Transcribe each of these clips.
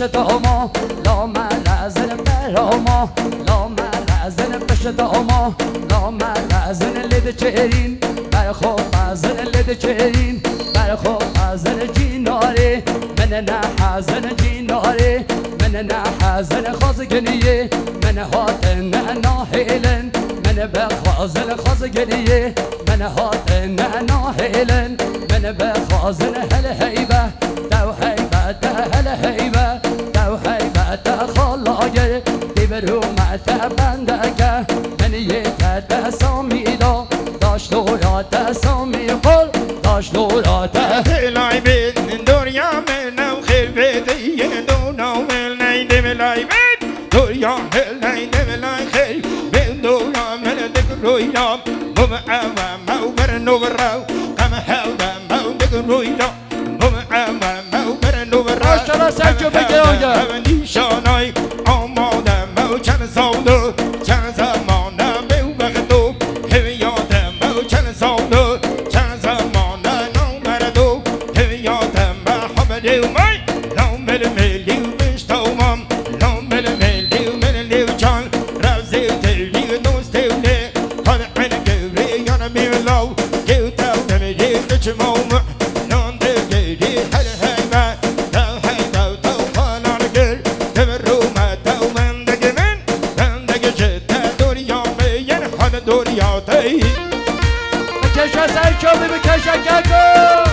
بشتاما لا مرزن براما لا مرزن بشتاما لا مرزن لد چرین بر خوب مزن لد چرین بر خوب مزن جیناره من نه حزن جیناره من نه حزن خازگنیه من هاتن ناهیلن من بخوازن خازگنیه من هاتن ناهیلن من بخوازن هل هیبه دو هیبه ده هل هیبه دو هیبه ده خلاگه دی برومت بندگه من یکت سامیدا داشت دورات سامی قل داشت دورات هلای بین دنیا منو خیر بدی دنیا من نیده ملای بین دنیا هلای دملای خیر بین دنیا من دکرویام بوم اوام او برنو براو کم حلم او دکرویام بوم اوام او برنو براو ماشاءالله سرجو بگه آیا نیشانای آمادم او چند سالو چند زمانم به وقتو هویاتم او چند سالو چند زمانم نامردو هویاتم به حمدو می نامل ملیو بشتومم نامل ملیو ملیو جان رازی تلیو نوستیونه خانه من گوری یانا میلو گوتاو نمیدی نچموم نان دگیری هل هیمه دو هیدو دو خانان گر دمرومه دو مندگی مندگی جده دوریا مین خانه دوریا دی بکشه سرجو بکشه گگو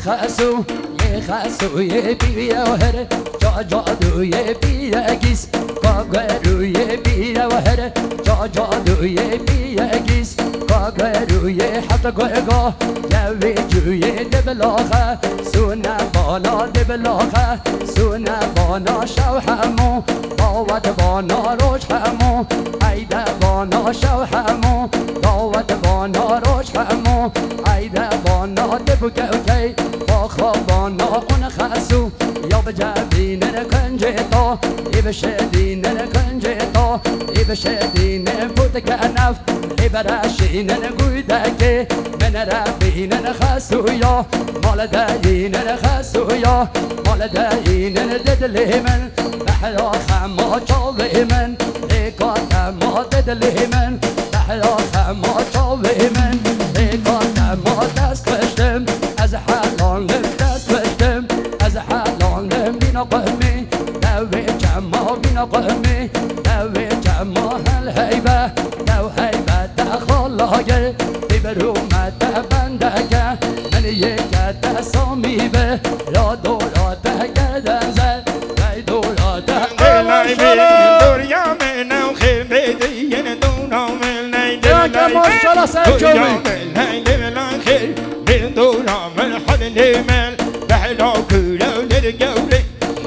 خسو یه خسو یه بیویه و هره جا جادو یه بیه گیس کاگروی بیه و هره جا جادو یه بیه گیس کاگروی حتی گرگا یوی جوی دبلاخه سونه بانا دبلاخه سونه بانا شو همو داوت بانا روش همو ایده بانا شو همو داوت بانا روش همو ایده بانا دبو گوکی با خوابانا اون خسو یا به جبین کنجه تا ای به شدین کنجه تا ای به شدین بود کنف ای برشین گویده که من ربین خسو یا مال دین خسو یا مال دین ددلی من بحرا خما چاوی من ای کاتم ما ددلی من بحرا خما چاوی من ای کاتم ما دست کشتم از حلال دست کشتم از حلال بینا قهمی دوی جمع بینا قهمی دوی جمع هل هیبه دو هیبه ده خلاگر دی برومت بندگه من یکت سامی به را دورات گردن زد ای دورات دلای بین دنیا منو خیر بدی دنیا من نیده ماشاءالله سرجو دملای خیر بین دنیا من حد نیمل بحلا کولا لرگوری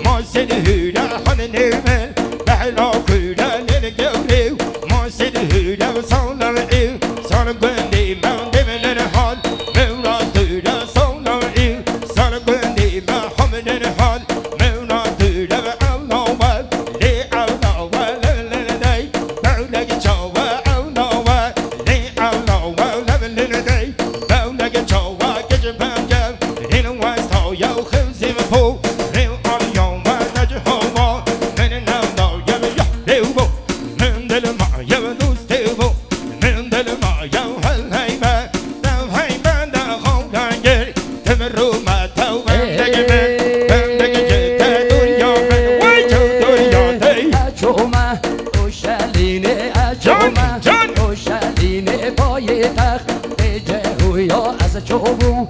ما سید هولا حد نیمل بحلا کولا لرگوری ما سید هولا سالم ایو سال گندی من دملن حال مولا دولا سالم ایو سال گندی من حمدن حال مولا دولا اولاوال لی اولاوال للدی بولگ چاوا اولاوال لی اولاوال للدی بولگ چاوا گجبم گم این واستا یو خوزیم پو ریو آلیوم و نجهوا من نودا یم یحلیو بو من دل ما یم دوستیو بو من دل ما یم هل هیمه دو هیمه ده خونگر تم رومه تو بندگی من بندگی جده دنیا من وی جو دنیا دی اچومه اوشلینه اچومه اوشلینه پای تخت جهویا از چوبو مو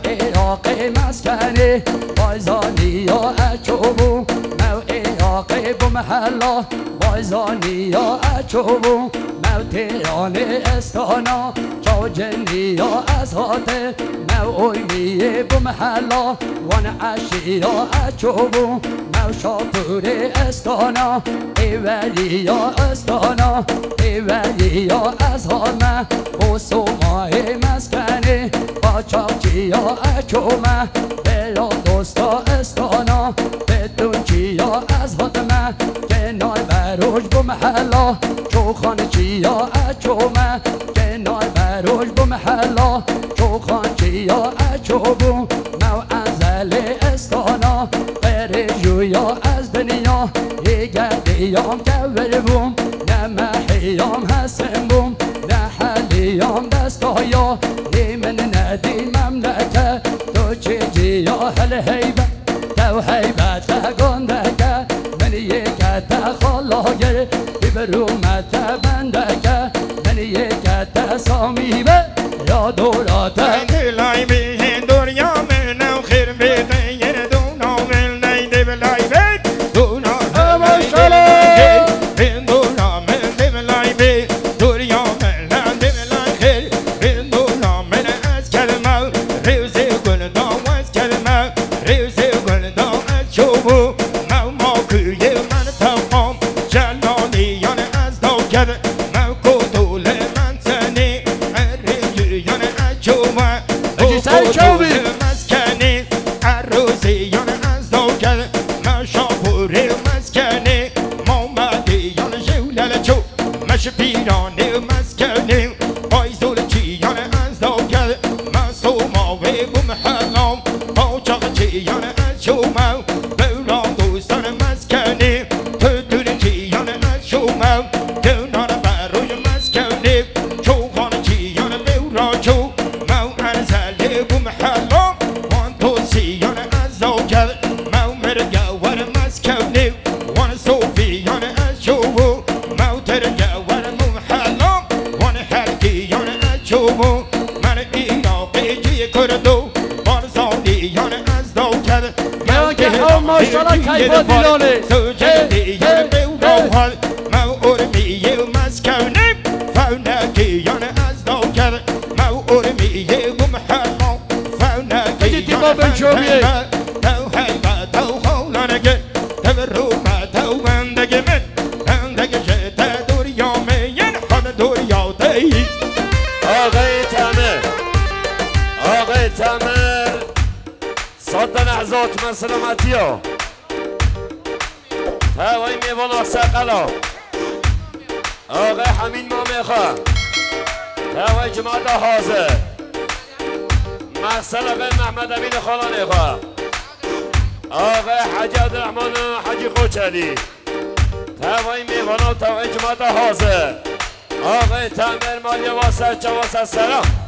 عراق مسکنه بایزانیا اچوبو مو عراق بمحلا بایزانیا اچوبو مو تهران استانا چاوجنیا از خاطر مو اویمیه بمحلا وان عشیا اچوبو مو شاپور استانا ایولیا استانا ایولیا از همه و سومای مسکنه با چاکچیا اچومه بلا دوستا استانا بدون چیا از حدمه کنار بروش بمحلا چوخان چیا اچومه کنار بروش بمحلا چوخان چیا اچوبو مو انزل استانا جویا از دنیا دیگر دیام کور بوم نه محیام حسن بوم نه حلیام دستایا من ندی مملکه تو چی جیا هل حیبت تو حیبت گندکه من یکت خلاگر ببرومت بندکه من یکت سامی به یا دورات دلای به دنیا من و خیر به غیر دونا من نیده بلای به دونا به دونا من دلای به دنیا من دلای خیر به دونا من از کلمه ریز گل دام از کلمه ریز گل دام از شوبو ما کوی من تمام جلالیان از دوکر ما کدول من سنی ریجیان از شوبه مسکنی عروسیان از دوکر ما شاپور مسکنی مامدیان جولل چو مش پیران مسکنی بایزول چیان از دوکر ما سوماوی بمحلام با چاقچیان از شومو بورا دوستان مسکنی تدون چیان از شومو دونان بروی مسکنی چوخان چیان بورا چو مو انزل بمحلام وان توسیان از دوکر مو مرگوار مسکنی وان صوفیان از شومو مو ترگوار بمحلام وان حرکیان از شومو من ایراقی جی کردو بارزادیان از دوکر یا که هم ماشالله کیفا دیلانه تو جدیان بوراوال مو ارمیه مسکنی فونکیان از دوکر مو ارمیه بمحلام فونکیان از دوکر تو حیبت تو خولانگه تو رومت تو بندگی من بندگی جت دوریا مین خان دوریا دی آقای تامر آقای تامر صد لحظات من سلامتی ها هوای میوان آسقلا آقای حمید مامیخا هوای جماعت حاضر مقصد آقای محمد امین خالانه خواه آقای حاجی عبدالرحمن حاجی خوچلی هوای میوان و توای جماعت حاضر آقای تامر مالی واسه چه واسه سلام